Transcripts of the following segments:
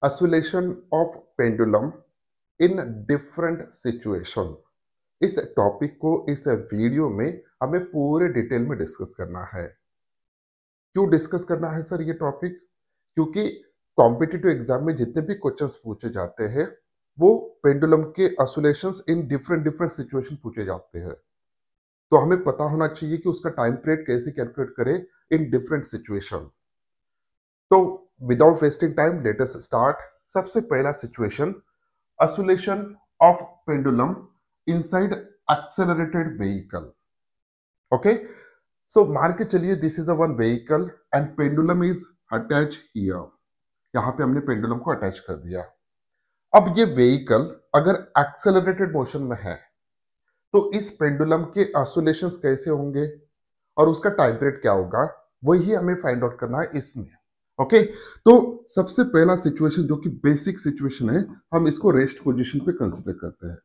Oscillation of pendulum in different situation. इस topic को इस वीडियो में हमें पूरे डिटेल में डिस्कस करना है। क्यों डिस्कस करना है सर ये टॉपिक? क्योंकि कॉम्पिटिटिव एग्जाम में जितने भी क्वेश्चंस पूछे जाते हैं वो पेंडुलम के oscillations in different different situation पूछे जाते हैं। तो हमें पता होना चाहिए कि उसका टाइम पीरियड कैसे कैलकुलेट करें इन डिफरेंट सिचुएशन। तो without wasting time let us start. सबसे पहला situation, oscillation of pendulum inside accelerated vehicle. Okay, so मान के चलिए this is a one vehicle and pendulum is attach here. यहां पे हमने पेंडुलम को अटैच कर दिया। अब ये व्हीकल अगर एक्सेलरेटेड मोशन में है तो इस पेंडुलम के ऑसिलेशंस कैसे होंगे और उसका टाइम पीरियड क्या होगा, वही हमें फाइंड आउट करना है इसमें। ओके तो सबसे पहला सिचुएशन जो कि बेसिक सिचुएशन है, हम इसको रेस्ट पोजीशन पे कंसीडर करते हैं।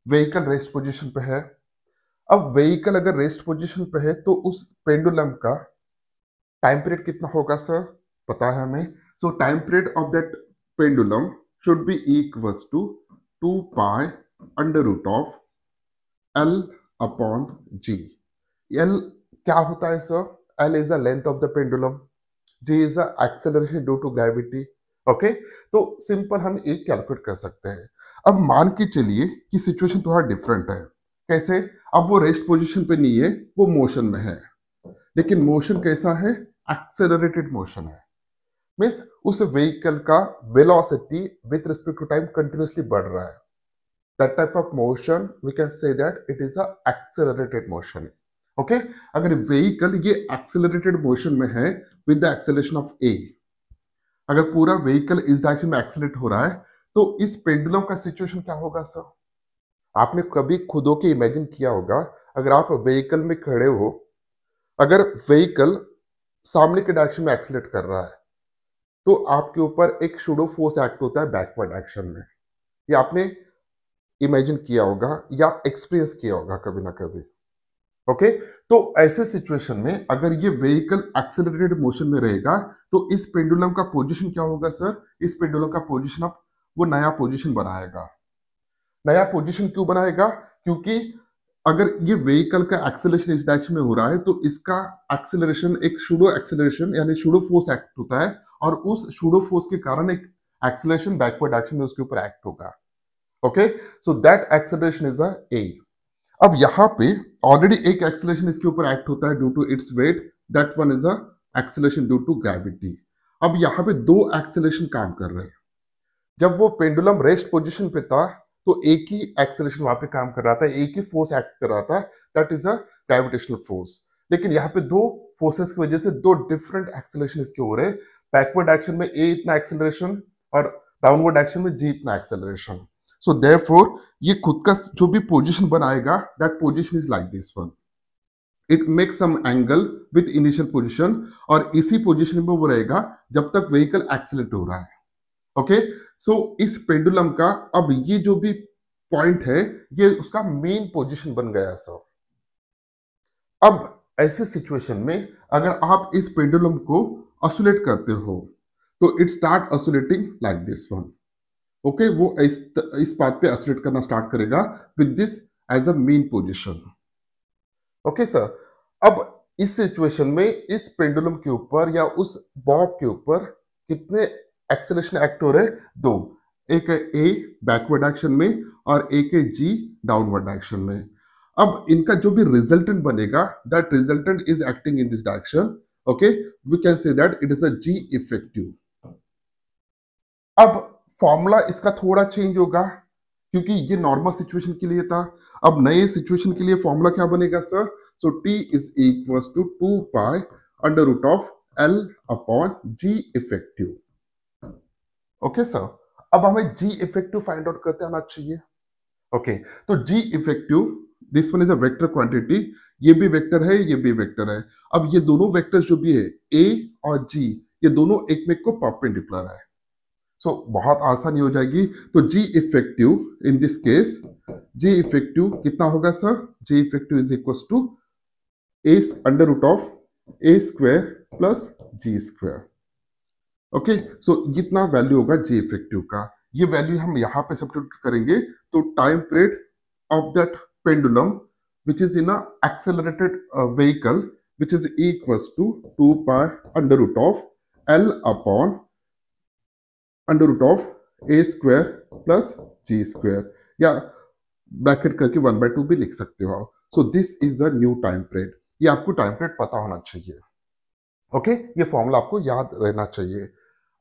व्हीकल रेस्ट पोजीशन पे है। अब व्हीकल अगर रेस्ट पोजीशन पे है तो उस पेंडुलम का टाइम पीरियड कितना होगा सर? पता है हमें। So time period of that pendulum should be equals to 2 pi under root of L upon G। L क्या होता है sir? L is the length of the pendulum, G is the acceleration due to gravity। Okay तो simple हम एक calculate कर सकते हैं। अब मान के चलिए कि सिचुएशन थोड़ा डिफरेंट है। कैसे? अब वो रेस्ट पोजीशन पे नहीं है, वो मोशन में है। लेकिन मोशन कैसा है? एक्सेलरेटेड मोशन है। मीन्स उस व्हीकल का velocity with respect to time continuously बढ़ रहा है। That type of motion we can say that it is a accelerated motion. Okay अगर व्हीकल ये एक्सेलरेटेड मोशन में है with the acceleration of a, अगर पूरा व्हीकल इस डायरेक्शन में एक्सेलरेट हो रहा है तो इस पेंडुलम का सिचुएशन क्या होगा सर? आपने कभी खुद के इमेजिन किया होगा, अगर आप व्हीकल में खड़े हो, अगर व्हीकल सामने के डायरेक्शन में एक्सेलरेट कर रहा है तो आपके ऊपर एक शूडो फोर्स एक्ट होता है बैकवर्ड डायरेक्शन में। ये आपने इमेजिन किया होगा या एक्सपीरियंस किया होगा कभी ना कभी। ओके तो ऐसे सिचुएशन में अगर ये व्हीकल एक्सेलरेटेड मोशन में रहेगा तो इस पेंडुलम का पोजीशन क्या होगा सर? इस पेंडुलम का पोजीशन अब वो नया पोजीशन बनाएगा। नया पोजीशन क्यों बनाएगा? क्योंकि अगर ये व्हीकल का एक्सेलरेशन इस डायरेक्शन में हो रहा है तो इसका एक्सेलरेशन एक शूडो एक्सेलरेशन यानी शूडो फोर्स एक्ट होता है और उस शूडो फोर्स के कारण एक एक्सेलरेशन बैकवर्ड डायरेक्शन में उसके ऊपर एक्ट होगा। Okay so that acceleration is a A. अब यहां पे ऑलरेडी एक एक्सेलरेशन इसके ऊपर एक्ट होता है due to its weight, that one is a acceleration due to gravity. अब यहां पे दो एक्सेलरेशन काम कर रहे हैं। जब वो पेंडुलम रेस्ट पोजीशन पे था तो एक ही एक्सेलरेशन वहां पे काम कर रहा था, एक ही फोर्स एक्ट कर रहा था, that is a gravitational force. लेकिन यहाँ पे दो फोर्सेस की वजह से दो डिफरेंट एक्सेलरेशन इसके हो रहे हैं। बैकवर्ड डायरेक्शन में ए इतना एक्सेलरेशन और डाउनवर्ड डायरेक्शन में जी इतना एक्सेलरेशन। सो देयरफॉर ये खुद का जो भी पोजीशन बनाएगा that position is like this one. It makes some angle with initial position और इसी पोजीशन में वो रहेगा जब तक व्हीकल एक्सेलरेट हो रहा है। ओके सो इस पेंडुलम का अब ये जो भी पॉइंट है ये उसका मेन पोजीशन बन गया सर। अब ऐसे सिचुएशन में अगर आप इस पेंडुलम को ऑसिलेट करते हो तो it start oscillating like this one. Okay वो इस बात पे ऑसिलेट करना स्टार्ट करेगा with this as a mean position. Okay sir अब इस सिचुएशन में इस पेंडुलम के ऊपर या उस बॉब के ऊपर कितने एक्सेलरेशन एक्ट हो रहे? दो। एक है ए बैकवर्ड डायरेक्शन में और एक है जी डाउनवर्ड डायरेक्शन में। अब इनका जो भी रिजल्टेंट बनेगा that resultant is acting in this direction. Okay we can say that it is a g effective. अब फॉर्मूला इसका थोड़ा चेंज होगा क्योंकि ये नॉर्मल सिचुएशन के लिए था। अब नए सिचुएशन के लिए फॉर्मूला क्या बनेगा sir? So T is equals to 2 pi under root of L upon g effective. Okay sir अब हमें जी इफेक्टिव फाइंड आउट करते आना चाहिए। ओके तो g effective this one is a vector quantity, ये भी वेक्टर है ये भी वेक्टर है। अब ये दोनों वेक्टर्स जो भी है ए और जी ये दोनों एक में को परपेंडिकुलर है। सो बहुत आसानी हो जाएगी। तो g effective in this case g effective कितना होगा sir? G effective is equal to a under root of a square plus g square. Okay, so जितना वैल्यू होगा जी इफेक्टिव का, ये वैल्यू हम यहाँ पे सब्स्टिट्यूट करेंगे, तो time period of that pendulum which is in accelerated vehicle which is equals to 2 pi under root of L upon under root of a square plus g square, या bracket करके 1/2 भी लिख सकते हो आप। So this is a new time period, ये आपको time period पता होना चाहिए। ओके, ये फॉर्मूला आपको याद रहना चाहिए।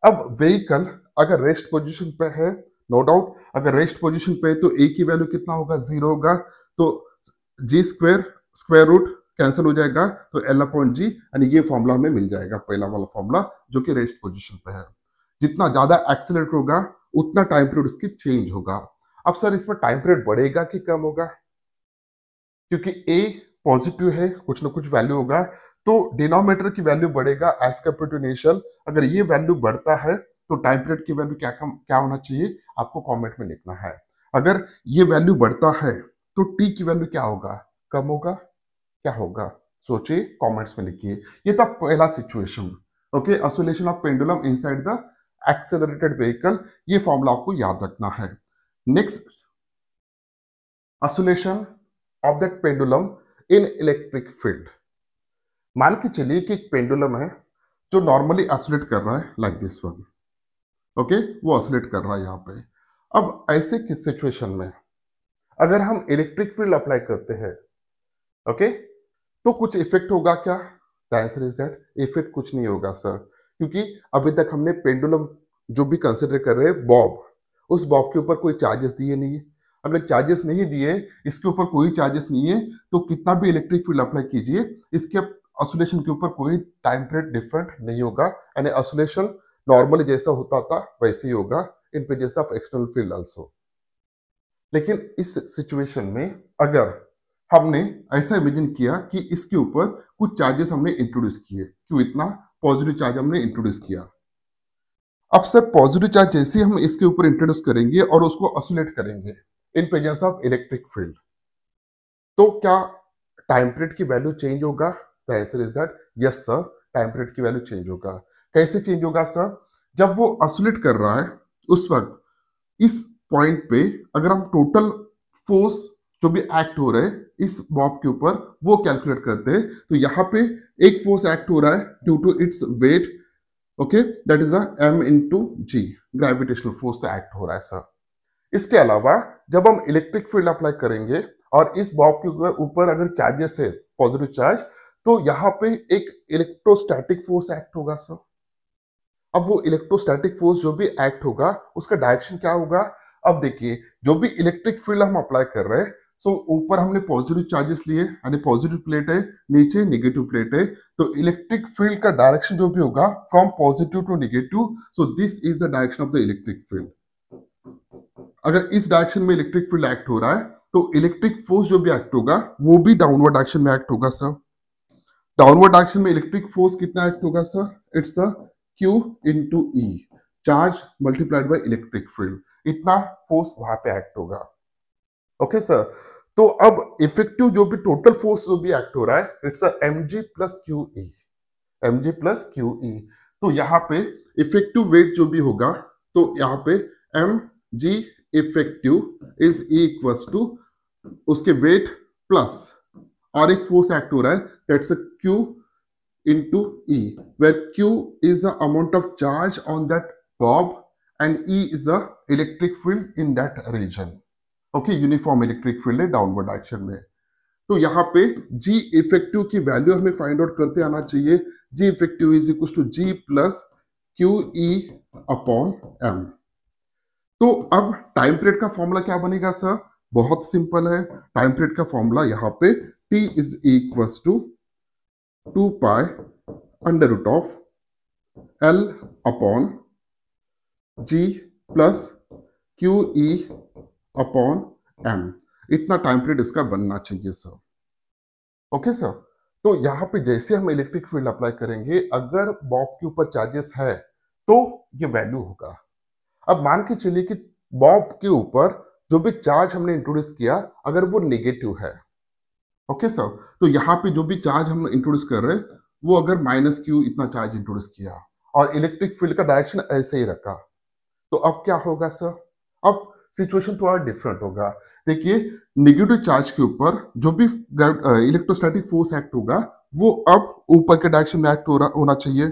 अब व्हीकल अगर रेस्ट पोजीशन पे है, नो डाउट अगर रेस्ट पोजीशन पे है तो ए की वैल्यू कितना होगा, 0 होगा, तो जी स्क्वायर स्क्वायर रूट कैंसिल हो जाएगा, तो एल अपॉन जी, यानी ये फॉर्मूला हमें मिल जाएगा, पहला वाला फॉर्मूला जो कि रेस्ट पोजीशन पे है। जितना ज्यादा एक्सीलरेट होगा उतना टाइम पीरियड उसकी चेंज होगा। अब सर इसमें टाइम पीरियड बढ़ेगा कि कम होगा, क्योंकि ए पॉजिटिव है, कुछ ना कुछ वैल्यू होगा, तो डिनोमिनेटर की वैल्यू बढ़ेगा एज कम्पेयर टू इनिशियल। अगर ये वैल्यू बढ़ता है तो टाइम पीरियड की वैल्यू क्या होना चाहिए, आपको कमेंट में लिखना है। अगर ये वैल्यू बढ़ता है तो टी की वैल्यू क्या होगा, कम होगा, क्या होगा, सोचिए, कमेंट्स में लिखिए। ये था पहला situation. Okay, oscillation of pendulum inside the accelerated vehicle, ये फॉर्मूला आपको याद रखना है। Next, oscillation of that pendulum in electric field. मान के चलिए कि एक पेंडुलम है जो नॉर्मली ऑसिलेट कर रहा है लाइक दिस वन। ओके, वो ऑसिलेट कर रहा है यहाँ पे। अब ऐसे किस सिचुएशन में अगर हम इलेक्ट्रिक फील्ड अप्लाई करते हैं, ओके, तो कुछ इफेक्ट होगा क्या? The answer is that effect कुछ नहीं होगा सर, क्योंकि अभी तक हमने पेंडुलम जो भी कंसिडर कर रहे हैं बॉब, उस बॉब के ऊपर कोई चार्जेस दिए नहीं है। अगर चार्जेस नहीं दिए, इसके ऊपर कोई चार्जेस नहीं है, तो कितना भी इलेक्ट्रिक फील्ड अप्लाई कीजिए, इसके ऑसिलेशन के ऊपर कोई टाइम पीरियड डिफरेंट नहीं होगा, यानी ऑसिलेशन नॉर्मली जैसा होता था वैसे ही होगा in presence of external field also. लेकिन इस सिचुएशन में अगर हमने ऐसा इमेजिन किया कि इसके ऊपर कुछ चार्जेस हमने इंट्रोड्यूस किए, क्यों इतना पॉजिटिव चार्ज हमने इंट्रोड्यूस किया। अब सर पॉजिटिव चार्ज जैसे हम इसके ऊपर इंट्रोड्यूस करेंगे और उसको ऑसिलेट करेंगे in presence of electric field, तो क्या टाइम पीरियड की वैल्यू चेंज होगा? The answer is that yes sir, time period की वैल्यू चेंज होगा। कैसे चेंज होगा सर? जब वो ऑसिलेट कर रहा है उस वक्त इस पॉइंट पे अगर हम टोटल फोर्स जो भी एक्ट हो रहा है इस बॉब के ऊपर वो कैलकुलेट करते हैं, तो यहाँ पे एक फोर्स एक्ट हो रहा है due to its weight, okay, that is m into g, gravitational force तो एक्ट हो रहा है सर। इसके अलावा जब हम इलेक्ट्रिक फील्ड अप्लाई करेंगे और इस बॉब के ऊपर अगर चार्जेस है पॉजिटिव चार्ज, तो यहाँ पे एक इलेक्ट्रोस्टैटिक फोर्स एक्ट होगा सर। अब वो इलेक्ट्रोस्टैटिक फोर्स जो भी एक्ट होगा उसका डायरेक्शन क्या होगा? अब देखिए, जो भी इलेक्ट्रिक फील्ड हम अप्लाई कर रहे हैं, सो ऊपर हमने पॉजिटिव चार्जेस लिए, यानी पॉजिटिव प्लेट है, नीचे नेगेटिव प्लेट है, तो इलेक्ट्रिक फील्ड का डायरेक्शन जो भी होगा from positive to negative, so this is the direction of the electric field. अगर इस डायरेक्शन में इलेक्ट्रिक फील्ड एक्ट हो रहा है तो इलेक्ट्रिक फोर्स जो भी एक्ट होगा वो भी डाउनवर्ड डायरेक्शन में एक्ट होगा सर। डाउनवर्ड डायरेक्शन में इलेक्ट्रिक फोर्स कितना एक्ट होगा sir? It's a Q into E, charge multiplied by electric field, इतना फोर्स वहां पे एक्ट होगा। ओके सर, तो अब इफेक्टिव जो भी टोटल फोर्स जो भी एक्ट हो रहा है it's mg plus q E, mg plus q ई। तो यहाँ पे इफेक्टिव वेट जो भी होगा, तो यहाँ पे mg effective is equals to उसके वेट प्लस और एक फोर्स एक्ट हो रहा है that's q into E, where Q is the amount of charge on that bob and E is the electric field in that region. Okay, uniform electric field है downward direction में। तो यहाँ पे G effective की value हमें find out करते आना चाहिए। G effective is equal to G plus q E upon M। तो अब टाइम पीरियड का फॉर्मूला क्या बनेगा सर? बहुत सिंपल है, टाइम पीरियड का फॉर्मूला यहाँ पे T is equal to 2 pi under root of L upon G plus q E upon M, इतना टाइम पीरियड इसका बनना चाहिए सर। ओके सर, तो यहाँ पे जैसे हम इलेक्ट्रिक फील्ड अप्लाई करेंगे, अगर बॉब के ऊपर चार्जेस है तो ये वैल्यू होगा। अब मान के चलिए कि बॉब के ऊपर जो भी चार्ज हमने इंट्रोड्यूस किया अगर वो नेगेटिव है, ओके सर, तो यहाँ पे जो भी चार्ज हम इंट्रोड्यूस कर रहे हैं वो अगर माइनस क्यू इतना चार्ज इंट्रोड्यूस किया और इलेक्ट्रिक फील्ड का डायरेक्शन ऐसे ही रखा, तो अब क्या होगा सर? अब सिचुएशन थोड़ा डिफरेंट होगा। देखिए, नेगेटिव चार्ज के ऊपर जो भी इलेक्ट्रोस्टैटिक फोर्स एक्ट होगा वो अब ऊपर के डायरेक्शन में एक्ट होना चाहिए।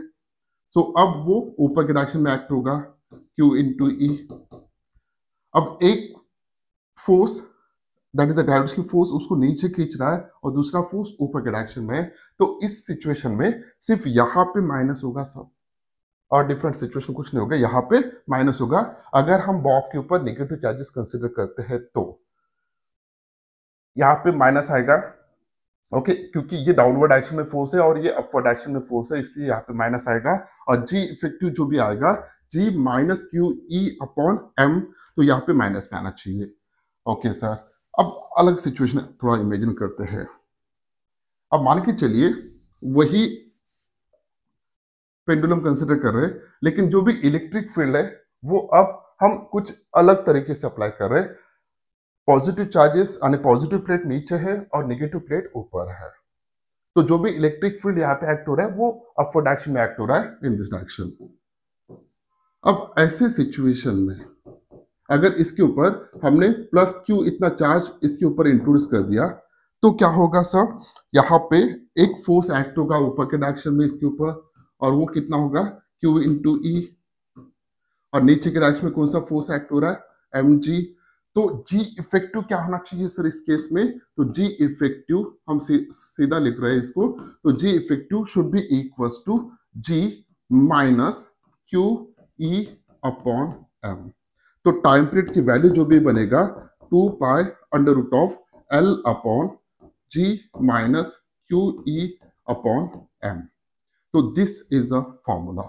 सो अब वो ऊपर के डायरेक्शन में एक्ट होगा, Q इंटू ई। अब एक force that is the gravitational force उसको नीचे खींच रहा है और दूसरा फोर्स ऊपर के डायरेक्शन में है, तो इस सिचुएशन में सिर्फ यहां पे माइनस होगा सब, और डिफरेंट सिचुएशन कुछ नहीं होगा, यहाँ पे माइनस होगा। अगर हम बॉब के ऊपर नेगेटिव चार्जेस कंसीडर करते हैं तो यहाँ पे माइनस आएगा, ओके, क्योंकि ये डाउनवर्ड डायरेक्शन में फोर्स है और ये अपवर्ड डायरेक्शन में फोर्स है, इसलिए यहाँ पे माइनस आएगा। और जी इफेक्टिव जो भी आएगा, g minus q E upon m, तो यहाँ पे माइनस में आना चाहिए। ओके सर, अब अलग सिचुएशन थोड़ा इमेजिन करते हैं। अब मान के चलिए वही पेंडुलम कंसिडर कर रहे हैं, लेकिन जो भी इलेक्ट्रिक फील्ड है वो अब हम कुछ अलग तरीके से अप्लाई कर रहे हैं। पॉजिटिव चार्जेस यानी पॉजिटिव प्लेट नीचे है और नेगेटिव प्लेट ऊपर है, तो जो भी इलेक्ट्रिक फील्ड यहाँ पे एक्ट हो रहा है वो अपवर्ड डायरेक्शन में एक्ट हो रहा है, इन दिस डायरेक्शन। अब ऐसे सिचुएशन में अगर इसके ऊपर हमने प्लस क्यू इतना चार्ज इसके ऊपर इंट्रोड्यूस कर दिया, तो क्या होगा सर? यहाँ पे एक फोर्स एक्ट होगा ऊपर के डायरेक्शन में इसके ऊपर, और वो कितना होगा? Q इंटू ई। और नीचे के डायरेक्शन में कौन सा फोर्स एक्ट हो रहा है? mg। तो G इफेक्टिव क्या होना चाहिए सर इस केस में? तो G इफेक्टिव हम सीधा लिख रहे हैं इसको, तो G effective should be equals to G minus q E upon m। तो टाइम पीरियड की वैल्यू जो भी बनेगा 2 pi under root of L upon G minus q E upon m। तो this is a formula.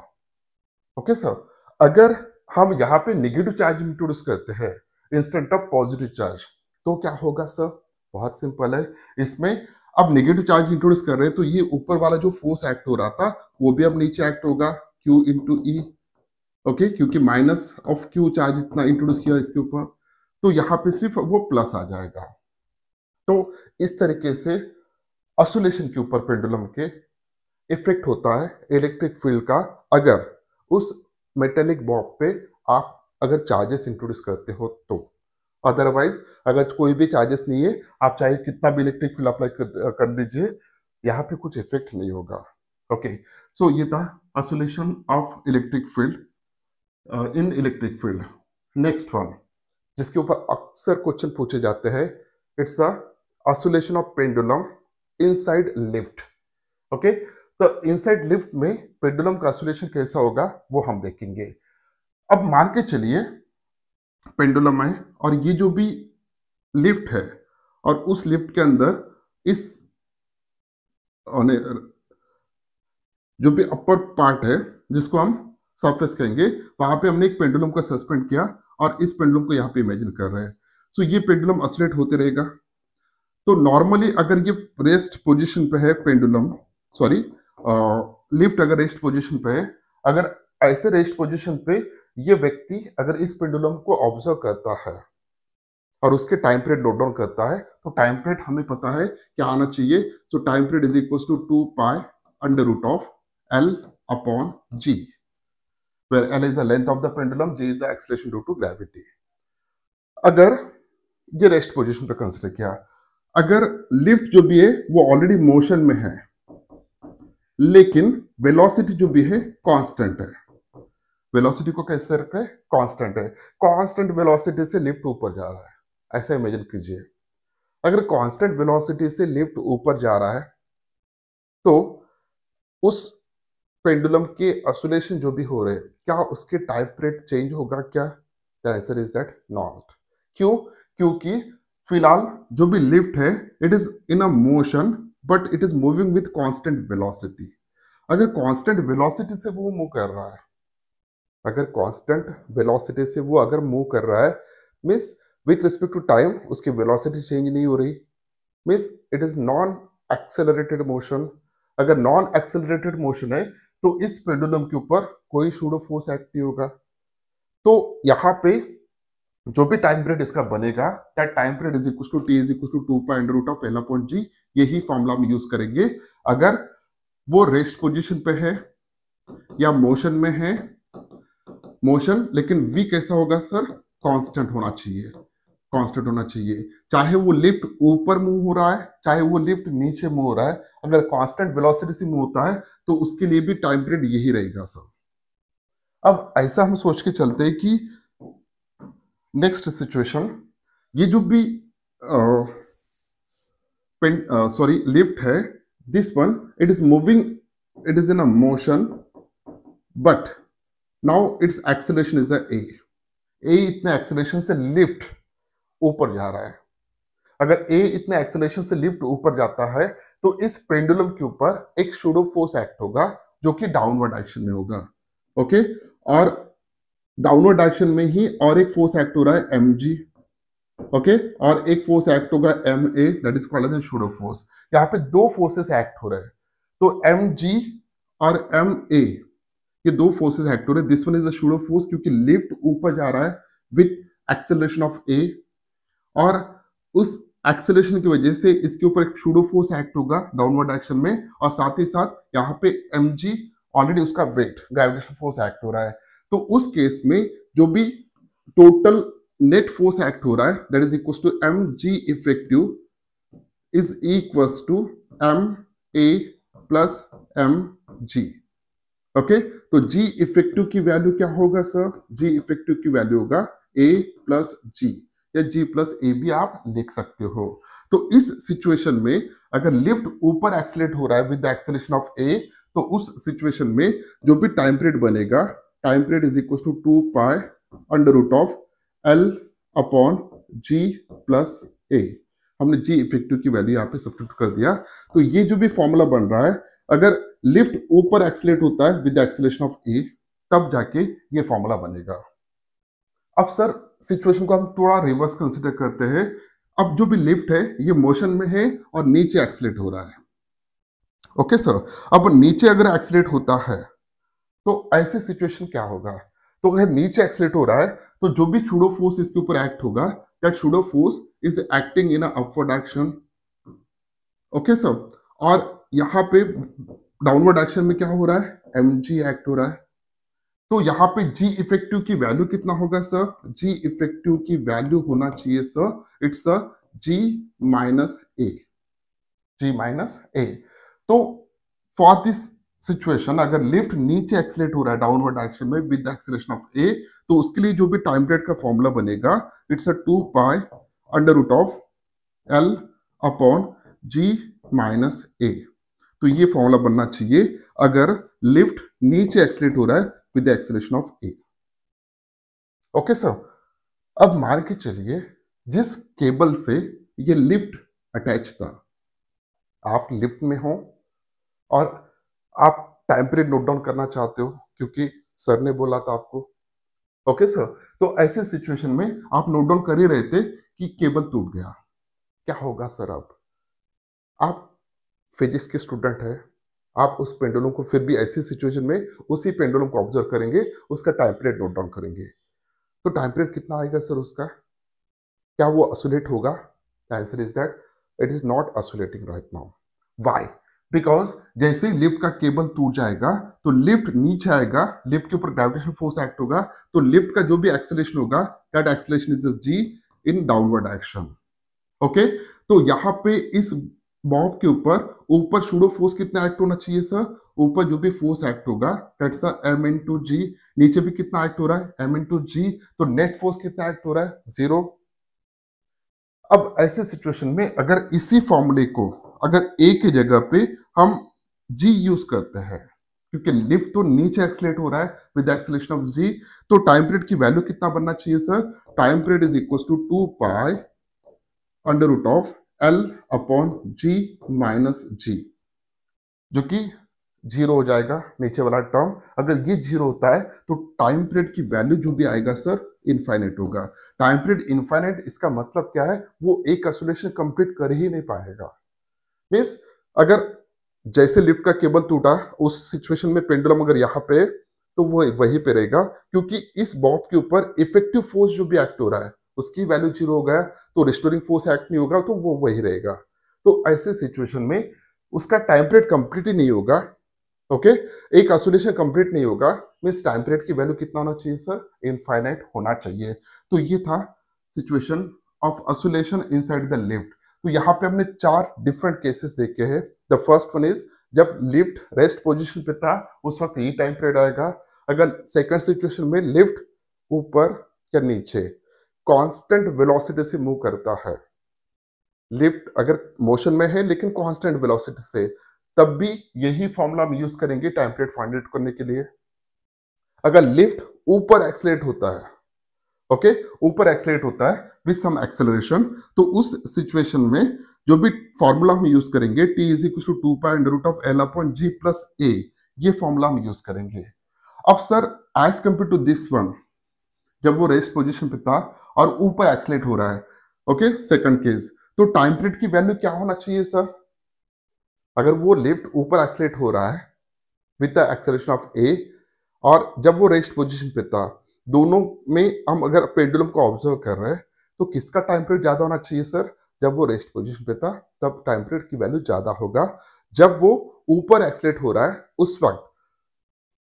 Okay sir, अगर हम यहाँ पे नेगेटिव चार्ज इंट्रोड्यूस करते हैं इंस्टेंट ऑफ पॉजिटिव चार्ज, तो क्या होगा सर? बहुत सिंपल है। इसमें अब नेगेटिव चार्ज इंट्रोड्यूस कर रहे हैं, तो ये ऊपर वाला जो फोर्स एक्ट हो रहा था वो भी अब नीचे एक्ट होगा, Q इंटू ई। ओके, क्योंकि माइनस ऑफ Q चार्ज इतना इंट्रोड्यूस किया इसके ऊपर, तो यहाँ पे सिर्फ वो प्लस आ जाएगा। तो इस तरीके से ऑसिलेशन के ऊपर पेंडुलम के इफेक्ट होता है इलेक्ट्रिक फील्ड का, अगर उस मेटेलिक बॉब पे आप अगर चार्जेस इंट्रोड्यूस करते हो तो। अदरवाइज अगर कोई भी चार्जेस नहीं है, आप चाहे कितना भी इलेक्ट्रिक फील्ड अप्लाई कर दीजिए, यहाँ पे कुछ इफेक्ट नहीं होगा। ओके, सो ये था oscillation of electric field in electric field. Next one जिसके ऊपर अक्सर क्वेश्चन पूछे जाते हैं, it's a oscillation of pendulum inside lift. Okay, तो इनसाइड लिफ्ट में पेंडुलम का ऑसिलेशन कैसा होगा वो हम देखेंगे। अब मान के चलिए पेंडुलम है और ये जो भी लिफ्ट है, और उस लिफ्ट के अंदर इस जो भी अपर पार्ट है जिसको हम सरफेस कहेंगे, वहां पे हमने एक पेंडुलम को सस्पेंड किया और इस पेंडुलम को यहाँ पे इमेजिन कर रहे हैं। सो ये पेंडुलम ऑसिलेट होते रहेगा। तो नॉर्मली अगर ये रेस्ट पोजीशन पे है पेंडुलम, सॉरी लिफ्ट अगर रेस्ट पोजीशन पे है, अगर ऐसे रेस्ट पोजीशन पे ये व्यक्ति अगर इस पेंडुलम को ऑब्जर्व करता है और उसके टाइम पीरियड नोट डाउन करता है, तो टाइम पीरियड हमें पता है क्या आना चाहिए। So time period is equal to 2 pi under root of L upon G, where L is the length of the pendulum, G is the acceleration due to gravity। अगर ये रेस्ट पोजीशन पे consider किया, अगर lift जो भी है वो already motion में है, लेकिन वेलोसिटी जो भी है कांस्टेंट है। वेलोसिटी को कैसे रखें? कांस्टेंट है। कांस्टेंट वेलोसिटी से लिफ्ट ऊपर जा रहा है, ऐसा इमेजिन कीजिए। अगर कांस्टेंट वेलोसिटी से लिफ्ट ऊपर जा रहा है, तो उस पेंडुलम के ऑसिलेशन जो भी हो रहे हैं, क्या उसके टाइम पीरियड चेंज होगा क्या? The answer is that not. क्यों? क्योंकि फिलहाल जो भी लिफ्ट है it is in a motion, but it is moving with constant velocity. अगर कांस्टेंट वेलोसिटी से वो मूव कर रहा है, अगर कांस्टेंट वेलोसिटी से वो अगर मूव कर रहा है, means with respect to time उसकी वेलोसिटी चेंज नहीं हो रही, means it is non accelerated motion. अगर नॉन एक्सेलरेटेड मोशन है तो इस पेंडुलम के ऊपर कोई सूडो फोर्स एक्ट नहीं होगा। तो यहाँ पे जो भी टाइम पीरियड इसका बनेगा, that time period is equal to T is equal to 2 pi under root of L upon G। यही फॉर्मूला हम यूज करेंगे अगर वो रेस्ट पोजीशन पे है या मोशन में है, मोशन, लेकिन v कैसा होगा सर? कांस्टेंट होना चाहिए, कांस्टेंट होना चाहिए। चाहे वो लिफ्ट ऊपर मूव हो रहा है, चाहे वो लिफ्ट नीचे मूव हो रहा है, अगर कांस्टेंट वेलोसिटी से मूव होता है तो उसके लिए भी टाइम पीरियड यही रहेगा सर। अब ऐसा हम सोच के चलते हैं कि नेक्स्ट सिचुएशन, ये जो भी सॉरी लिफ्ट है, this one it is moving, it is in a motion, but now its acceleration is a A. इतने एक्सेलरेशन से लिफ्ट ऊपर जा रहा है। अगर ए इतने एक्सेलरेशन से लिफ्ट ऊपर जाता है तो इस पेंडुलम के ऊपर एक शूडो फोर्स एक्ट होगा जो कि डाउनवर्ड डायरेक्शन में होगा। ओके, और डाउनवर्ड डायरेक्शन में ही और एक फोर्स एक्ट हो रहा है एम जी। ओके, और एक फोर्स एक्ट होगा m a, that is called as pseudo force. यहाँ पे दो फोर्सेस एक्ट हो रहे हैं, तो एम जी और एम ए, ये दो फोर्सेस एक्ट हो रहे हैं। This one is the pseudo force क्योंकि लिफ्ट ऊपर जा रहा है विथ एक्सेलरेशन ऑफ ए, और उस एक्सेलरेशन की वजह से इसके ऊपर एक शूडो फोर्स एक्ट होगा डाउनवर्ड डायरेक्शन में, और साथ ही साथ यहाँ पे mg ऑलरेडी उसका वेट ग्रेविटेशन फोर्स एक्ट हो रहा है। तो उस केस में जो भी टोटल नेट फोर्स एक्ट हो रहा है that is equal to mg effective is equal to m a plus mg। Okay, तो g इफेक्टिव की वैल्यू क्या होगा सर? g इफेक्टिव की वैल्यू होगा a प्लस g, या g प्लस ए भी आप लिख सकते हो। तो इस सिचुएशन में अगर लिफ्ट ऊपर एक्सेलरेट हो रहा है with the acceleration of a, तो उस सिचुएशन में जो भी टाइम पीरियड बनेगा, time period is equal to 2 pi under root of l upon g plus a। हमने g इफेक्टिव की वैल्यू यहाँ पे सब्स्टिट्यूट कर दिया। तो ये जो भी फॉर्मूला बन रहा है, अगर लिफ्ट ऊपर एक्सेलरेट होता है with the acceleration of a, तब जाके ये फॉर्मूला बनेगा। अब सर सिचुएशन को हम थोड़ा रिवर्स कंसिडर करते हैं। अब जो भी लिफ्ट है ये मोशन में है और नीचे एक्सीलरेट हो रहा है। ओके सर, अब नीचे अगर एक्सीलरेट होता है तो ऐसी सिचुएशन क्या होगा? तो अगर नीचे एक्सीलरेट हो रहा है तो जो भी शूडो फोर्स इसके ऊपर एक्ट होगा, that pseudo force is acting in upward direction. Okay sir, और यहाँ पे डाउनवर्ड डायरेक्शन में क्या हो रहा है? mg एक्ट हो रहा है। तो यहाँ पे g इफेक्टिव की वैल्यू कितना होगा सर? g इफेक्टिव की वैल्यू होना चाहिए sir, it's a g minus A, g minus A. तो फॉर दिस सिचुएशन अगर लिफ्ट नीचे एक्सीलरेट हो रहा है डाउनवर्ड डायरेक्शन में विद एक्सीलरेशन ऑफ ए, तो उसके लिए जो भी टाइम पीरियड का फॉर्मूला बनेगा, it's a 2 pi under root of l upon g minus A. तो ये फॉर्मूला बनना चाहिए अगर लिफ्ट नीचे एक्सीलरेट हो रहा है with the acceleration of a। Okay sir, अब मान के चलिए जिस केबल से ये लिफ्ट अटैच था, आप लिफ्ट में हो और आप टाइम पीरियड नोट डाउन करना चाहते हो क्योंकि सर ने बोला था आपको। ओके सर, तो ऐसे सिचुएशन में आप नोट डाउन कर ही रहे थे कि केबल टूट गया, क्या होगा सर? अब आप फिजिक्स के स्टूडेंट है, आप उस पेंडुलम को फिर भी ऐसी सिचुएशन में उसी पेंडुलम को ऑब्जर्व करेंगे, उसका टाइम पीरियड नोट डाउन करेंगे। तो टाइम पीरियड कितना आएगा सर उसका? क्या वो ऑसिलेट होगा? The answer is that it is not oscillating right now. Why? Because जैसे ही लिफ्ट का केबल टूट जाएगा तो लिफ्ट नीचे आएगा, लिफ्ट के ऊपर ग्रेविटेशन फोर्स एक्ट होगा, तो लिफ्ट का जो भी एक्सेलरेशन होगा that acceleration is g in downward direction. Okay, तो यहाँ पे इस बॉब के ऊपर शूडो फोर्स कितना एक्ट होना चाहिए सर? ऊपर जो भी फोर्स एक्ट होगा दैट्स m इंटू जी, नीचे भी कितना एक्ट हो रहा है? m इंटू जी। तो नेट फोर्स कितना एक्ट हो रहा है? 0। अब ऐसे सिचुएशन में अगर इसी फॉर्मूले को अगर a की जगह पे हम g यूज करते हैं, क्योंकि लिफ्ट तो नीचे एक्सीलरेट हो रहा है विद एक्सेलरेशन ऑफ g, तो टाइम पीरियड की वैल्यू कितना बनना चाहिए sir? Time period is equal to 2 pi under root of L upon g minus g, जो कि 0 हो जाएगा नीचे वाला टर्म। अगर ये 0 होता है तो टाइम पीरियड की वैल्यू जो भी आएगा सर इनफाइनाइट होगा। टाइम पीरियड इनफाइनाइट, इसका मतलब क्या है? वो एक ऑसिलेशन कंप्लीट कर ही नहीं पाएगा। मीन्स अगर जैसे लिफ्ट का केबल टूटा उस सिचुएशन में पेंडुलम अगर यहाँ पे, तो वो वहीं पे रहेगा, क्योंकि इस बॉब के ऊपर इफेक्टिव फोर्स जो भी एक्ट हो रहा है उसकी वैल्यू 0 हो गया, तो रिस्टोरिंग फोर्स एक्ट नहीं होगा, तो वो वही रहेगा। तो ऐसे सिचुएशन में उसका टाइम पीरियड कंप्लीट ही नहीं होगा। ओके एक ऑसिलेशन कंप्लीट नहीं होगा मीन्स टाइम पीरियड की वैल्यू कितना होना चाहिए सर, इनफाइनाइट होना चाहिए। तो ये था situation of oscillation inside the lift. तो यहाँ पे हमने 4 डिफरेंट केसेस देखे हैं। द फर्स्ट वन इज जब लिफ्ट रेस्ट पोजीशन पे था उस वक्त ये टाइम पीरियड आएगा। अगर सेकंड सिचुएशन में लिफ्ट ऊपर या नीचे कांस्टेंट वेलोसिटी से मूव करता है, लिफ्ट अगर मोशन में है लेकिन कांस्टेंट वेलोसिटी से, तब भी यही फॉर्मूला हम यूज करेंगे टाइम पीरियड फाइंड आउट करने के लिए। अगर लिफ्ट ऊपर एक्सेलरेट होता है, ओके ऊपर एक्सेलरेट होता है विद सम एक्सेलरेशन, तो उस सिचुएशन में जो भी फॉर्मूला हम यूज करेंगे t is equal to 2 pi under root of l upon g plus a, ये फॉर्मूला हम यूज करेंगे। अब sir as compare to this one, जब वो रेस्ट पोजीशन पे था और ऊपर एक्सेलरेट हो रहा है, ओके सेकंड केस, तो टाइम पीरियड की वैल्यू क्या होना चाहिए सर? अगर वो लिफ्ट ऊपर एक्सेलरेट हो रहा है with the acceleration of a और जब वो रेस्ट पोजीशन पे था, दोनों में हम अगर पेंडुलम को ऑब्जर्व कर रहे हैं तो किसका टाइम पीरियड ज्यादा होना चाहिए सर? जब वो रेस्ट पोजीशन पे था तब टाइम पीरियड की वैल्यू ज्यादा होगा। जब वो ऊपर एक्सेलरेट हो रहा है उस वक्त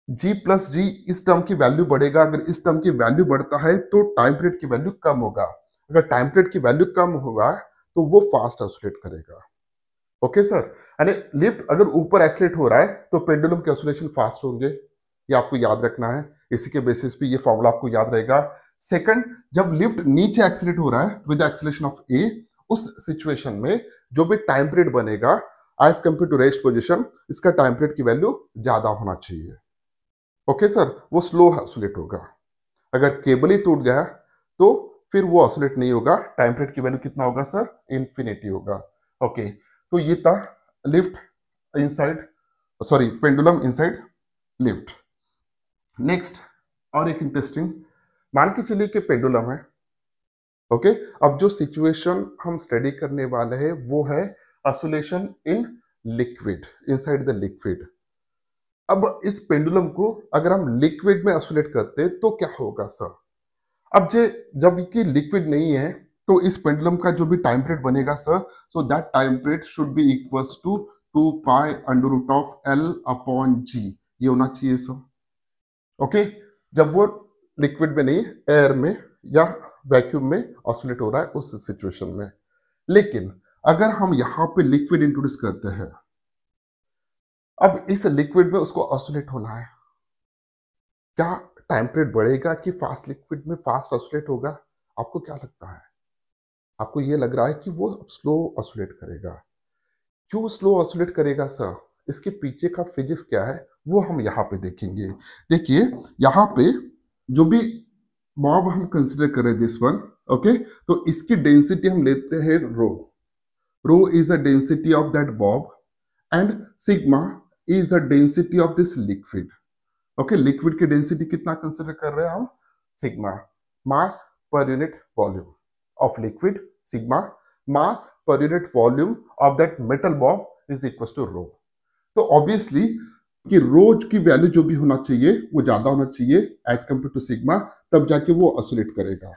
g प्लस जी इस टर्म की वैल्यू बढ़ेगा। अगर इस टर्म की वैल्यू बढ़ता है तो टाइम पीरियड की वैल्यू कम होगा। अगर टाइम पीरियड की वैल्यू कम होगा तो वो फास्ट ऑसिलेट करेगा। ओके सर, यानी लिफ्ट अगर ऊपर एक्सेलरेट हो रहा है तो पेंडुलम के ऑसिलेशन फास्ट होंगे, ये आपको याद रखना है। इसी के बेसिस पे ये फॉर्मूला आपको याद रहेगा। सेकंड, जब लिफ्ट नीचे एक्सेलरेट हो रहा है विद एक्सेलरेशन ऑफ ए, उस सिचुएशन में जो भी टाइम पीरियड बनेगा as compare to rest position, इसका टाइम पीरियड की वैल्यू ज्यादा होना चाहिए। ओके सर, वो स्लो ऑसिलेट होगा। अगर केबल ही टूट गया तो फिर वो ऑसिलेट नहीं होगा। टाइम पीरियड की वैल्यू कितना होगा सर? इन्फिनिटी होगा। ओके तो ये था lift inside, sorry pendulum inside lift. Next और एक इंटरेस्टिंग, मान के चलिए कि पेंडुलम है। ओके अब जो सिचुएशन हम स्टडी करने वाले हैं वो है oscillation in liquid, inside the liquid. अब इस पेंडुलम को अगर हम लिक्विड में ऑसिलेट करते तो क्या होगा सर? अब जब कि लिक्विड नहीं है तो इस पेंडुलम का जो भी टाइम पीरियड बनेगा sir, so that time period should be equals to 2 pi under root of l upon g, ये होना चाहिए सर। ओके जब वो लिक्विड में नहीं, एयर में या वैक्यूम में ऑसिलेट हो रहा है उस सिचुएशन में। लेकिन अगर हम यहां पे लिक्विड इंट्रोड्यूस करते हैं, अब इस लिक्विड में उसको ऑसिलेट होना है, क्या टाइम पीरियड बढ़ेगा कि फास्ट लिक्विड में फास्ट ऑसिलेट होगा? आपको क्या लगता है? आपको ये लग रहा है कि वो स्लो ऑसिलेट करेगा। क्यों स्लो ऑसिलेट करेगा सर? इसके पीछे का फिजिक्स क्या है वो हम यहाँ पे देखेंगे। देखिए यहाँ पे जो भी बॉब हम कंसिडर करें दिस वन, ओके तो इसकी डेंसिटी हम लेते हैं rho. Rho is a density of that bob and sigma is a density of this liquid. Okay liquid की डेंसिटी कितना कंसिडर कर रहे हैं हम? Sigma, mass per unit volume of liquid, sigma mass per unit volume of that metal bob is equal to rho. तो obviously कि रोज की value जो भी होना चाहिए वो ज्यादा होना चाहिए एज कंपेयर टू सिग्मा, तब जाके वो ऑसिलेट करेगा,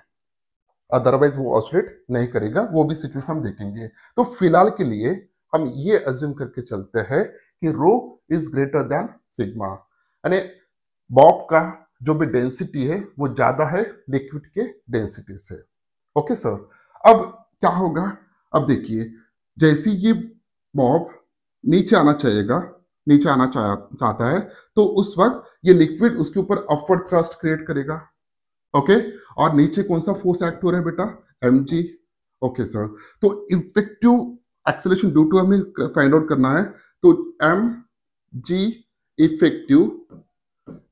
अदरवाइज वो ऑसिलेट नहीं करेगा। वो भी सिचुएशन हम देखेंगे। तो फिलहाल के लिए हम ये अज्यूम करके चलते हैं कि रो इज ग्रेटर देन सिग्मा, यानी बॉब का जो भी डेंसिटी है वो ज्यादा है लिक्विड के डेंसिटी से। ओके सर, अब क्या होगा? अब देखिए जैसे ये बॉब नीचे आना चाहेगा, नीचे आना चाहता है, तो उस वक्त ये लिक्विड उसके ऊपर अपवर्ड थ्रस्ट क्रिएट करेगा। ओके और नीचे कौन सा फोर्स एक्ट हो रहा है बेटा? mg। ओके सर, तो इफेक्टिव एक्सेलरेशन ड्यू टू हमें फाइंड आउट करना है, तो mg effective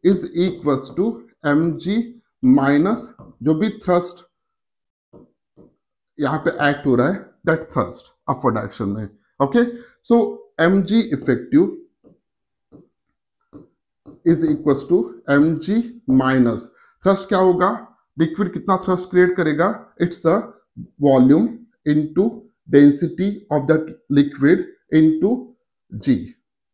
is equals to mg minus जो भी थ्रस्ट यहाँ पे एक्ट हो रहा है दैट थ्रस्ट अपवर्ड डायरेक्शन में। Okay so mg effective is equals to mg minus thrust क्या होगा? लिक्विड कितना थ्रस्ट क्रिएट करेगा? It's a volume into density of that liquid into g,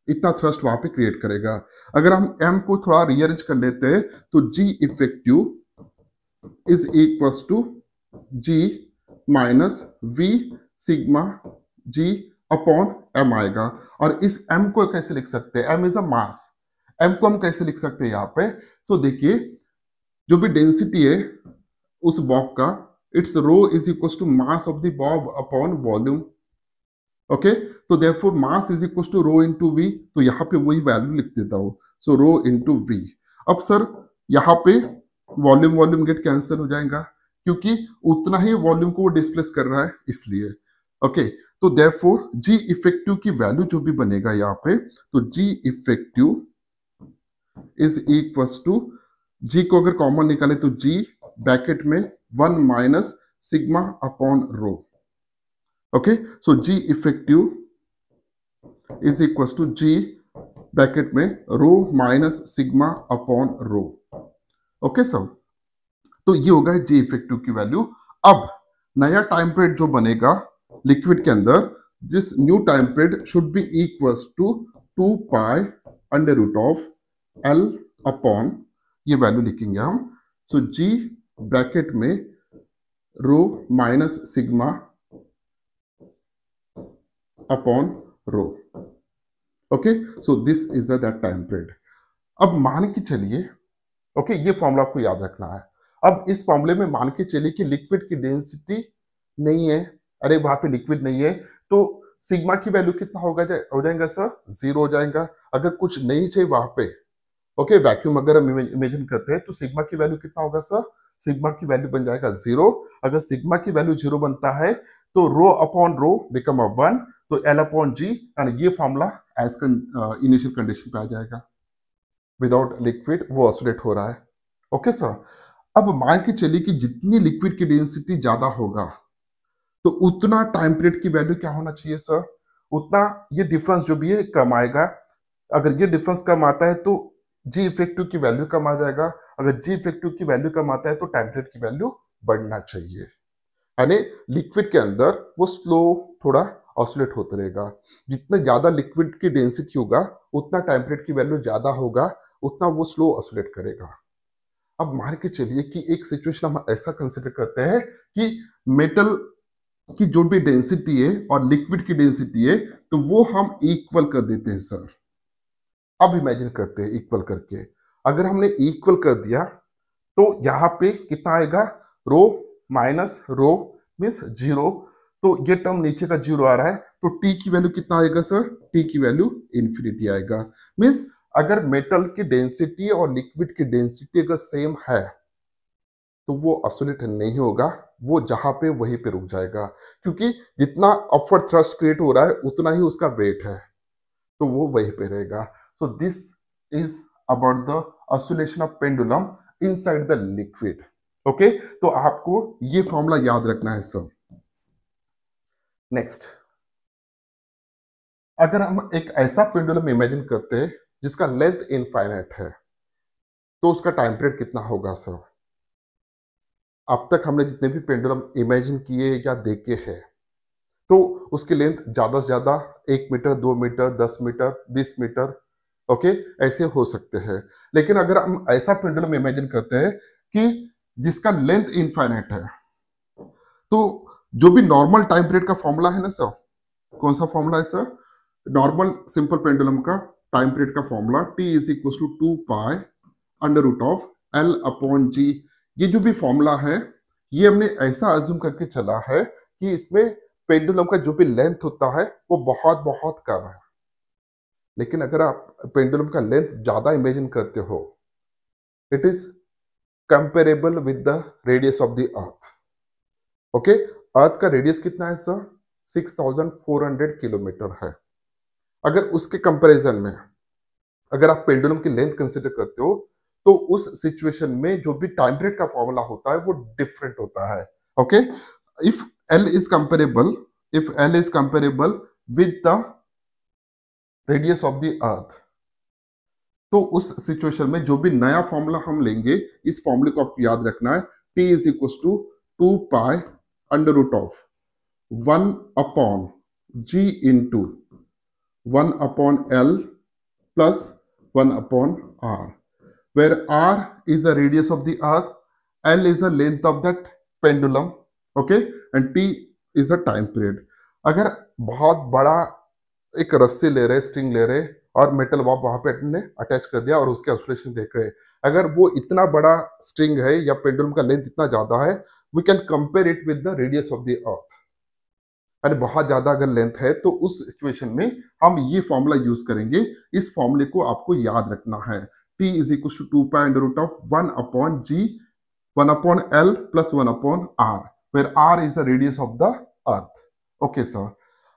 इतना थ्रस्ट वहां पे क्रिएट करेगा। अगर हम m को थोड़ा रीअरेंज कर लेते हैं तो g effective is equals to g minus v sigma g upon m आएगा। और इस m को कैसे लिख सकते हैं? m is a mass. m को हम कैसे लिख सकते हैं यहाँ पे? सो देखिए, जो भी डेंसिटी है उस बॉब का, it's rho is equal to mass of the bob upon volume. Okay, तो therefore mass is equal to rho into V, तो यहाँ पे वही वैल्यू लिख देता हूँ। So rho into V. अब सर यहाँ पे वॉल्यूम वॉल्यूम गेट कैंसिल हो जाएगा, क्योंकि उतना ही वॉल्यूम को वो डिस्प्लेस कर रहा है इसलिए। ओके, तो देयरफॉर जी इफेक्टिव की वैल्यू जो भी बनेगा यहाँ पे, तो g effective is equal to, g को अगर कॉमन निकाले तो जी ब्रैकेट में 1 minus sigma upon rho. Okay, so g effective is equal to g bracket में rho minus sigma upon rho. Okay sir, तो ये होगा जी इफेक्टिव की वैल्यू। अब नया टाइम पीरियड जो बनेगा लिक्विड के अंदर, this new time period should be equal to 2 pi under root of L upon, ये वैल्यू लिखेंगे हम। सो जी ब्रैकेट में rho minus sigma upon rho. Okay, so this is that time period. अब मान के चलिए, ओके, ये formula आपको याद रखना है। अब इस फॉर्मूले में मान के चलिए कि लिक्विड की डेंसिटी नहीं है, अरे वहां पे लिक्विड नहीं है, तो सिग्मा की वैल्यू कितना हो जाएगा सर? 0 हो जाएगा। अगर कुछ नहीं चाहिए वहां पे, ओके, वैक्यूम अगर हम इमेजिन करते हैं, तो सिग्मा की वैल्यू कितना होगा सर? सिग्मा की वैल्यू बन जाएगा 0। अगर सिग्मा की वैल्यू 0 बनता है तो रो अपॉन रो बिकम 1, तो एल अपॉन जी, एंड ये फॉर्मूला एज इनिशियल कंडीशन पे आ जाएगा। विदाउट लिक्विड वो ऑसिलेट हो रहा है। ओके सर, अब मान के चलिए कि जितनी लिक्विड की डेंसिटी ज्यादा होगा, तो उतना टाइम पीरियड की वैल्यू क्या होना चाहिए सर? उतना ये डिफरेंस जो भी है कम आएगा। अगर ये डिफरेंस कम आता है तो जी इफेक्टिव की वैल्यू कम आ जाएगा। अगर जी इफेक्टिव की वैल्यू कम आता है तो टाइम पीरियड की वैल्यू बढ़ना चाहिए। यानी लिक्विड के अंदर वो स्लो थोड़ा ऑसिलेट होता रहेगा। जितना ज्यादा लिक्विड की डेंसिटी होगा उतना टाइम पीरियड की वैल्यू ज्यादा होगा, उतना वो स्लो ऑसिलेट करेगा। अब मान के चलिए कि एक सिचुएशन हम ऐसा कंसिडर करते हैं कि मेटल की जो भी डेंसिटी है और लिक्विड की डेंसिटी है, तो वो हम इक्वल कर देते हैं सर। अब इमेजिन करते हैं इक्वल करके, अगर हमने इक्वल कर दिया तो यहां पे कितना आएगा? रो माइनस रो मीन्स 0, तो ये टर्म नीचे का 0 आ रहा है, तो टी की वैल्यू कितना आएगा सर? टी की वैल्यू इन्फिनिटी आएगा। मीन्स अगर मेटल की डेंसिटी और लिक्विड की डेंसिटी अगर सेम है तो वो ऑसिलेट नहीं होगा, वो जहां पे वहीं पे रुक जाएगा, क्योंकि जितना अपवर्ड थ्रस्ट क्रिएट हो रहा है उतना ही उसका वेट है, तो वो वहीं पे रहेगा। सो this is about the oscillation of pendulum inside the liquid. Okay, तो आपको ये फॉर्मूला याद रखना है सर। नेक्स्ट, अगर हम एक ऐसा पेंडुलम इमेजिन करते हैं जिसका लेंथ इनफाइनाइट है, तो उसका टाइम पीरियड कितना होगा सर? अब तक हमने जितने भी पेंडुलम इमेजिन किए या देखे हैं, तो उसकी लेंथ ज्यादा से ज्यादा 1 meter, 2 meter, 10 meter, 20 meter, okay, ऐसे हो सकते हैं। लेकिन अगर हम ऐसा पेंडुलम इमेजिन करते हैं कि जिसका लेंथ इनफाइनाइट है, तो जो भी नॉर्मल टाइम पीरियड का फॉर्मूला है ना सर, कौन सा फॉर्मूला है सर? नॉर्मल सिंपल पेंडुलम का टाइम पीरियड का formula T is equal to 2 pi under root of L upon G. ये जो भी फॉर्मूला है, ये हमने ऐसा अज्यूम करके चला है कि इसमें पेंडुलम का जो भी लेंथ होता है वो बहुत बहुत कम है। लेकिन अगर आप पेंडुलम का लेंथ ज्यादा इमेजिन करते हो, it is comparable with the radius of the earth. Okay, earth का रेडियस कितना है सर? 6400 किलोमीटर है। अगर उसके कंपैरिजन में अगर आप पेंडुलम की लेंथ कंसिडर करते हो, तो उस सिचुएशन में जो भी टाइम पीरियड का फॉर्मूला होता है वो डिफरेंट होता है। Okay, if L is comparable with the radius of the अर्थ, तो उस सिचुएशन में जो भी नया फॉर्मूला हम लेंगे, इस फॉर्मूले को आपको याद रखना है। T is equal to 2 pi under root of 1 upon g into 1 upon L plus 1 upon r, where r is the radius of the earth, l is the length of that pendulum, okay, and t is the time period. अगर बहुत बड़ा एक रस्सी ले रहे, string ले रहे और मेटल बॉब वहां पे ने अटैच कर दिया और उसके ऑसिलेशन देख रहे हैं। अगर वो इतना बड़ा स्ट्रिंग है या पेंडुलम का लेंथ इतना ज्यादा है, we can compare it with the radius of the earth. यानी बहुत ज्यादा अगर लेंथ है तो उस सिचुएशन में हम ये फॉर्मूला यूज करेंगे। इस फॉर्मूले को आपको याद रखना है। T is equal to 2 pi under root of 1 upon G 1 upon L plus 1 upon R, where R is the radius of the earth. Okay sir,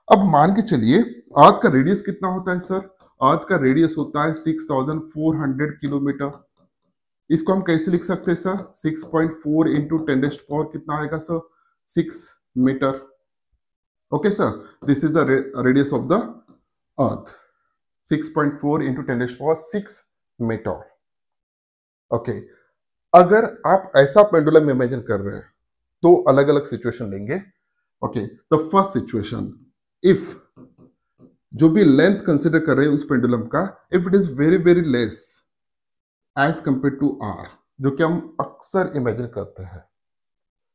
अब मान के चलिए अर्थ का रेडियस कितना होता है सर? अर्थ का रेडियस होता है 6400 किलोमीटर। इसको हम कैसे लिख सकते हैं सर? 6.4 इंटू 10 कितना आएगा sir? 6 meter. Okay, sir. This is the radius of the Earth. 6.4 into 10⁶ meter. Okay, अगर आप ऐसा पेंडुलम इमेजिन कर रहे हैं तो अलग अलग सिचुएशन लेंगे। Okay, the first situation, if जो भी लेंथ कंसिडर कर रहे हैं उस पेंडुलम का, if it is very very less as compare to R, जो कि हम अक्सर इमेजिन करते हैं।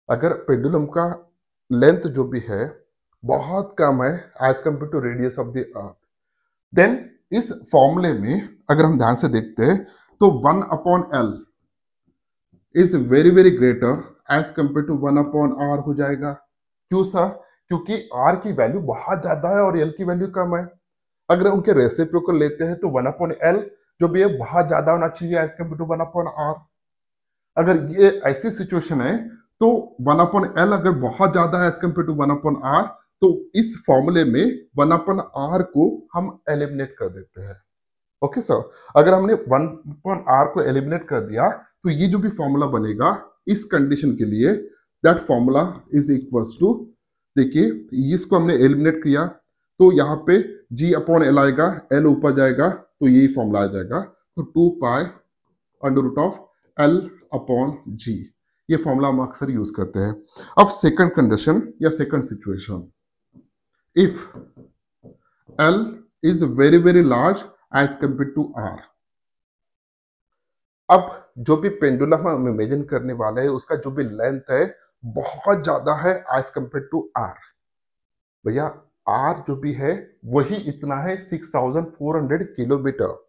अगर पेंडुलम का लेंथ जो भी है बहुत कम है as compare to radius of the earth, then इस फॉर्मूले में अगर हम ध्यान से देखते हैं तो 1 upon L is very very greater as compare to 1 upon R हो जाएगा। क्यों सर? क्योंकि आर की वैल्यू बहुत ज्यादा है और एल की वैल्यू कम है। अगर उनके रेसिप्रोकल लेते हैं तो 1 अपॉन एल जो भी है बहुत ज्यादा होना चाहिए as compare to 1 upon R. अगर ये ऐसी सिचुएशन है तो 1 अपॉन एल अगर बहुत ज्यादा है as compare to 1 upon R, तो इस फॉर्मूले में 1 अपन आर को हम एलिमिनेट कर देते हैं। ओके सर, अगर हमने 1 अपन आर को एलिमिनेट कर दिया तो ये जो भी फॉर्मूला बनेगा इस कंडीशन के लिए, that formula is equals to, देखिए इसको हमने एलिमिनेट किया तो यहाँ पे जी अपॉन एल आएगा, एल ऊपर जाएगा तो यही फॉर्मूला आ जाएगा। तो 2 pi under root of L upon G, ये फॉर्मूला हम अक्सर यूज करते हैं। अब सेकंड कंडीशन या second situation, if L is very very large as compared to R। अब जो भी पेंडुलम हम इमेजिन करने वाले हैं उसका जो भी लेंथ है बहुत ज्यादा है एज कंपेयर टू R। भैया R जो भी है वही इतना है 6400 किलोमीटर।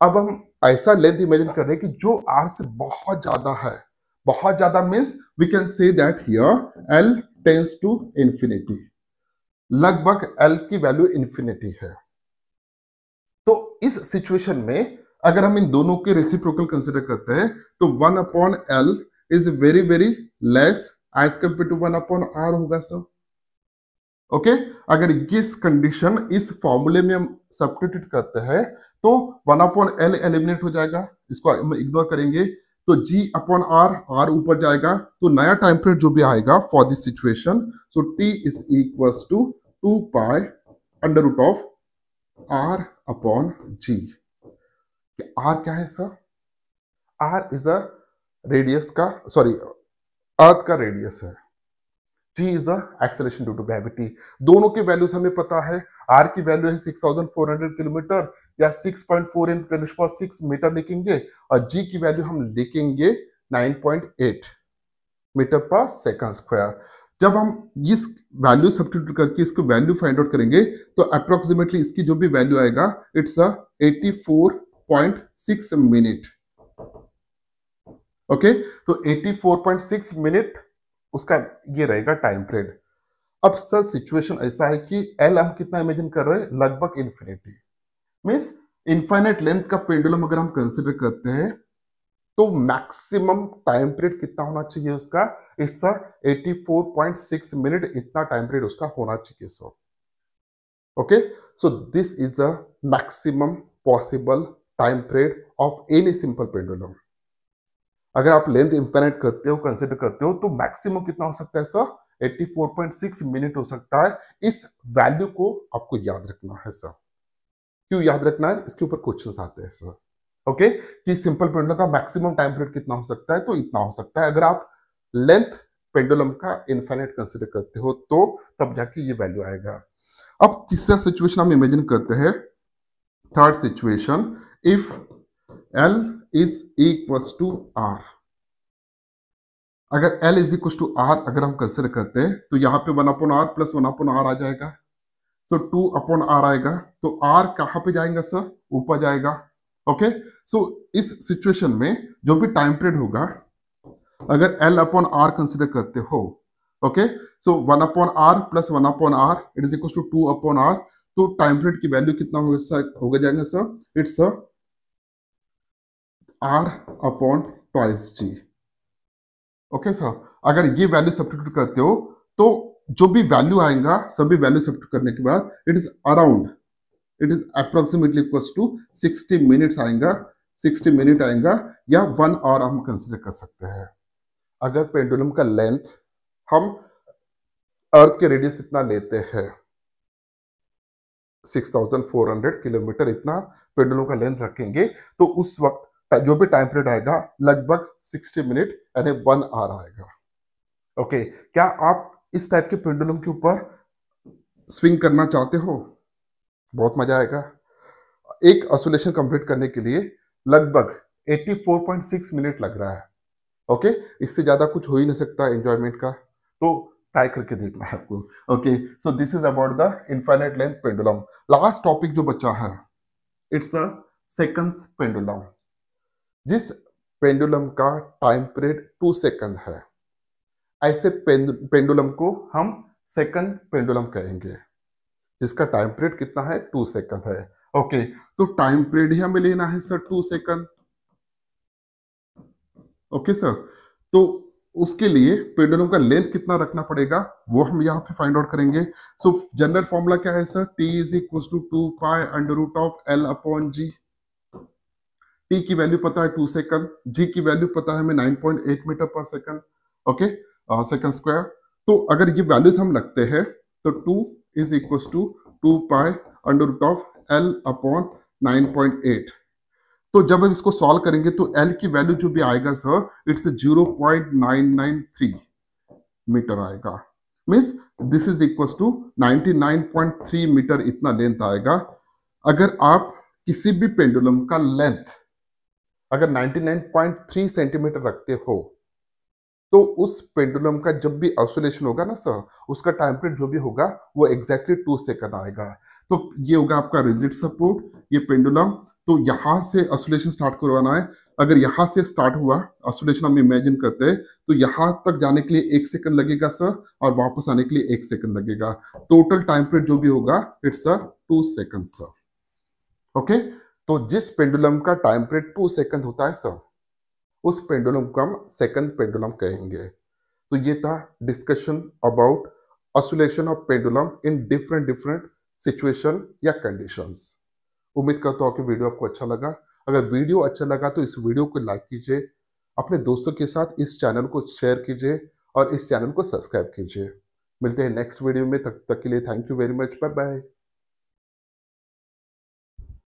अब हम ऐसा लेंथ इमेजिन कर रहे हैं कि जो R से बहुत ज्यादा है। बहुत ज्यादा means we can say that here L tends to infinity, लगभग L की वैल्यू इंफिनिटी है। तो इस सिचुएशन में अगर हम इन दोनों के रेसिप्रोकल कंसिडर करते हैं तो 1 upon L is very very less as compare to 1 upon R होगा सर। ओके, अगर इस कंडीशन इस फॉर्मूले में हम सब्स्टिट्यूट करते हैं तो 1 अपॉन L एलिमिनेट हो जाएगा, इसको हम इग्नोर करेंगे तो G अपॉन R, R ऊपर जाएगा तो नया टाइम पीरियड जो भी आएगा for this situation, so T is equals to 2 pi under root of R upon G। R क्या है sir? R is a radius का, सॉरी अर्थ का रेडियस है। G is a acceleration due to gravity. दोनों के values हमें पता है। R की वैल्यू है 6400 किलोमीटर या 6.4 इंटू 10⁶ मीटर लिखेंगे और G की वैल्यू हम लिखेंगे 9.8 मीटर पर सेकंड स्क्वायर। जब हम इस वैल्यू सब्स्टिट्यूट करके इसको वैल्यू फाइंड आउट करेंगे तो अप्रोक्सीमेटली इसकी जो भी वैल्यू आएगा इट्स 84.6 मिनट। ओके, तो 84.6 मिनट उसका ये रहेगा टाइम पीरियड। अब सर सिचुएशन ऐसा है कि एल हम कितना इमेजिन कर रहे हैं? लगभग इंफिनिटी, मीन्स इनफाइनाइट लेंथ का पेंडुलम अगर हम कंसिडर करते हैं तो मैक्सिमम टाइम पीरियड कितना होना चाहिए उसका? इट्स 84.6 मिनट, इतना टाइम पीरियड उसका होना चाहिए sir. Okay, so this is a maximum possible time period of any simple pendulum. अगर आप लेंथ इंफाइनाइट करते हो, कंसिडर करते हो तो मैक्सिमम कितना हो सकता है सर? 84.6 मिनट हो सकता है। इस वैल्यू को आपको याद रखना है सर। क्यों याद रखना है? इसके ऊपर क्वेश्चंस आते हैं सर। ओके, कि सिंपल पेंडुलम का मैक्सिमम टाइम पीरियड कितना हो सकता है? तो इतना हो सकता है। अगर आप लेंथ पेंडुलम का इनफाइनाइट कंसिडर करते हो तो तब जाके ये वैल्यू आएगा। अब तीसरा सिचुएशन हम इमेजिन करते हैं, third situation, if L is equals to R। अगर L is equals to R अगर हम कंसिडर करते हैं तो यहाँ पे 1 upon R plus 1 upon R आ जाएगा। सो 2/r आएगा, तो r कहाँ पे जाएगा सर? ऊपर जाएगा। ओके, सो इस सिचुएशन में जो भी टाइम पीरियड होगा, अगर L/r कंसिडर करते हो, okay, so 1/r plus 1/r it is equal to 2/r, तो टाइम पीरियड की वैल्यू कितना होगा सर? होगा जाएगा sir, it's r upon twice g। Okay sir, अगर ये वैल्यू सब्स्टिट्यूट करते हो तो जो भी वैल्यू आएगा, सभी वैल्यू सब्स्टिट्यूट करने के बाद it is around, it is approximately equals to 60 minutes आएगा, 60 मिनट आएगा, या 1 आवर हम कंसिडर कर सकते हैं। अगर पेंडुलम का लेंथ हम अर्थ के रेडियस इतना लेते हैं, 6400 किलोमीटर, इतना पेंडुलम का लेंथ रखेंगे, तो उस वक्त जो भी टाइम पीरियड आएगा लगभग 60 मिनट यानी 1 आवर आएगा। ओके, क्या आप इस टाइप के पेंडुलम के ऊपर स्विंग करना चाहते हो? बहुत मजा आएगा। एक ऑसिलेशन कंप्लीट करने के लिए लगभग 84.6 मिनट लग रहा है। ओके, इससे ज्यादा कुछ हो ही नहीं सकता एंजॉयमेंट का, तो ट्राई करके देखना है आपको। Okay, so this is about the infinite length pendulum. Last topic जो बचा है, इट्स अ सेकंड्स पेंडुलम। जिस पेंडुलम का टाइम पीरियड 2 सेकंड है, ऐसे पेंडुलम को हम सेकंड पेंडुलम कहेंगे, जिसका टाइम पीरियड कितना है? 2 सेकंड है। ओके, तो टाइम पीरियड ही हमें लेना है सर 2 सेकंड। ओके सर, तो उसके लिए पेंडुलम का लेंथ कितना रखना पड़ेगा वो हम यहाँ पे फाइंड आउट करेंगे। सो जनरल फॉर्मूला क्या है sir? T is equal to 2 pi under root of L upon G। T की वैल्यू पता है 2 सेकंड, G की वैल्यू पता है हमें 9.8 मीटर पर सेकंड। Okay, second square. तो अगर ये वैल्यूज हम लगते हैं तो 2 is equal to 2 pi under root of L upon 9.8। तो जब हम इसको सॉल्व करेंगे तो L की वैल्यू जो भी आएगा सर, इट्स 0.993 मीटर आएगा। Means this is equal to 99.3 meter, इतना लेंथ आएगा। अगर आप किसी भी पेंडुलम का लेंथ अगर 99.3 सेंटीमीटर रखते हो, तो उस पेंडुलम का जब भी ऑसिलेशन होगा ना सर, उसका टाइम पीरियड जो भी होगा वो एग्जैक्टली 2 सेकंड आएगा। तो ये होगा आपका रिजिड सपोर्ट, ये पेंडुलम। तो यहां से ऑसिलेशन स्टार्ट करवाना है। अगर यहां से स्टार्ट हुआ ऑसिलेशन, हम इमेजिन करते हैं, तो यहां तक जाने के लिए 1 सेकंड लगेगा सर, और वापस आने के लिए 1 सेकंड लगेगा। टोटल टाइम पीरियड जो भी होगा इट्स 2 सेकंड सर। ओके, तो जिस पेंडुलम का टाइम पीरियड 2 सेकंड होता है सर, उस पेंडुलम को हम सेकंड पेंडुलम कहेंगे। तो ये था discussion about oscillation of pendulum in different different situation या कंडीशंस। उम्मीद करता हूँ कि वीडियो आपको अच्छा लगा। अगर वीडियो अच्छा लगा तो इस वीडियो को लाइक कीजिए, अपने दोस्तों के साथ इस चैनल को शेयर कीजिए और इस चैनल को सब्सक्राइब कीजिए। मिलते हैं नेक्स्ट वीडियो में, तब तक के लिए thank you very much, bye bye.